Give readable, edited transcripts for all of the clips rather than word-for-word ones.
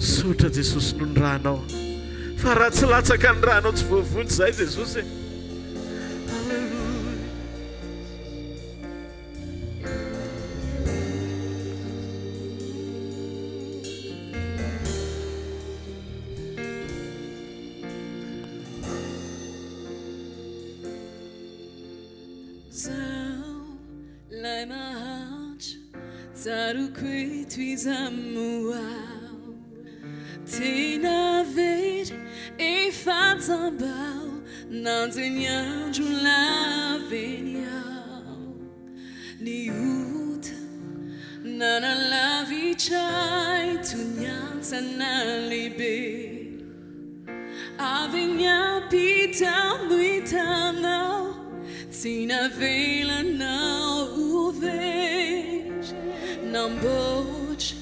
Sotra Jesosy noho ny ranao fa raha tsy latsaka ny ranao tsy voavony zay Jesosy e. Lai mahatra tsaroko toizamoao tena very efa-tsambao nanjeny andro laveny ao ny ota nanalavitray toniantsana lehibe avy niampita noitanao tsy navelanao very namboatra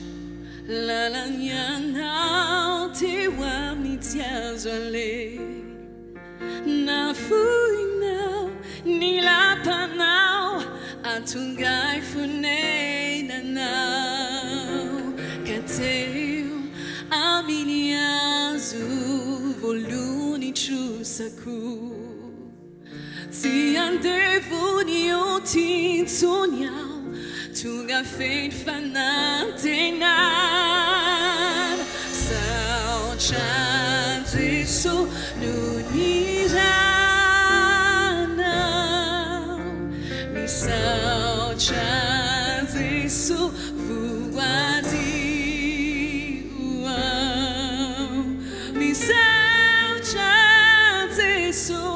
lalanianao teo amin'ny tsy azo ale nafoinao ny lapanao antongai fonenanao ka teo amin'ny azo voalohany trosako tsy andevony o tintsony ao tonga feny fanantenan saotra Jesosy no ny ranao misaotra Jesosy voadio ao misaotra Jesosy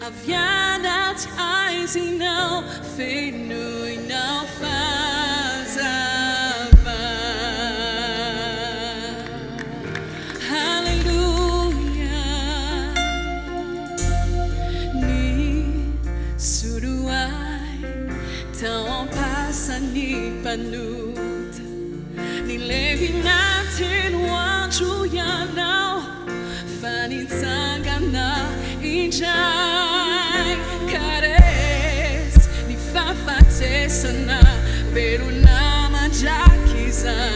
avianat aizinao fenoinao fazava Hallelujah ni suruai tão passani panuta ni levi natin wanchu yanao fani tsangana injai kares ni fafatesana veruna majakizai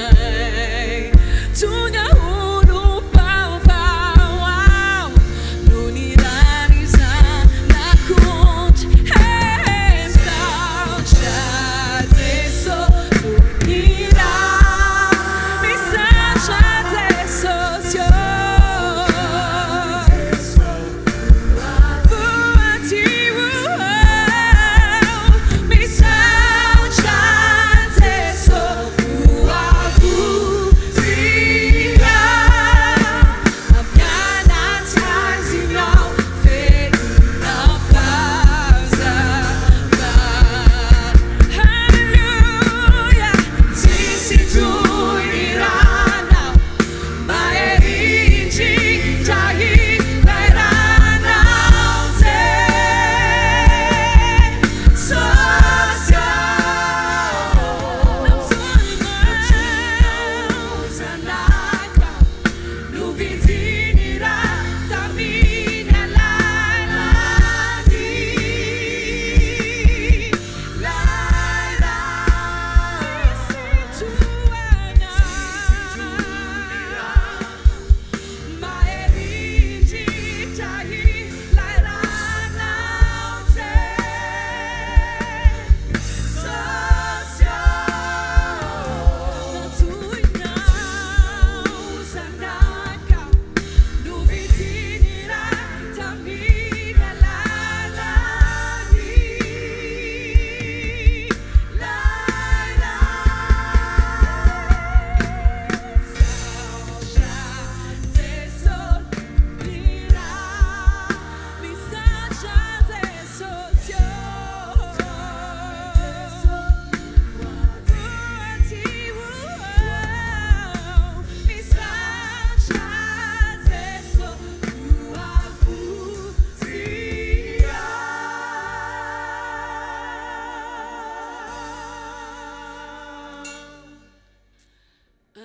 tunga uru pavau nuniraniza nakunt saucha Zeso unira misacha Zeso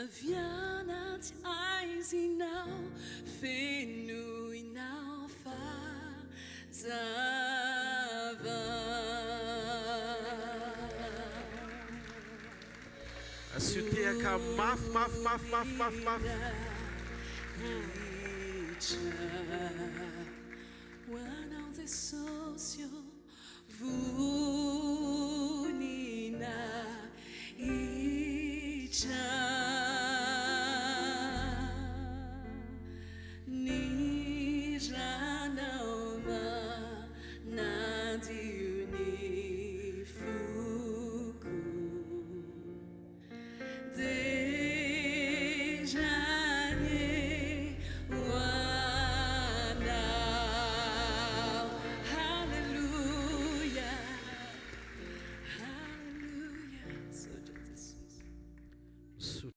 Avianat aizinau fenoinau fazava Asuteka maf. Wanauze sosio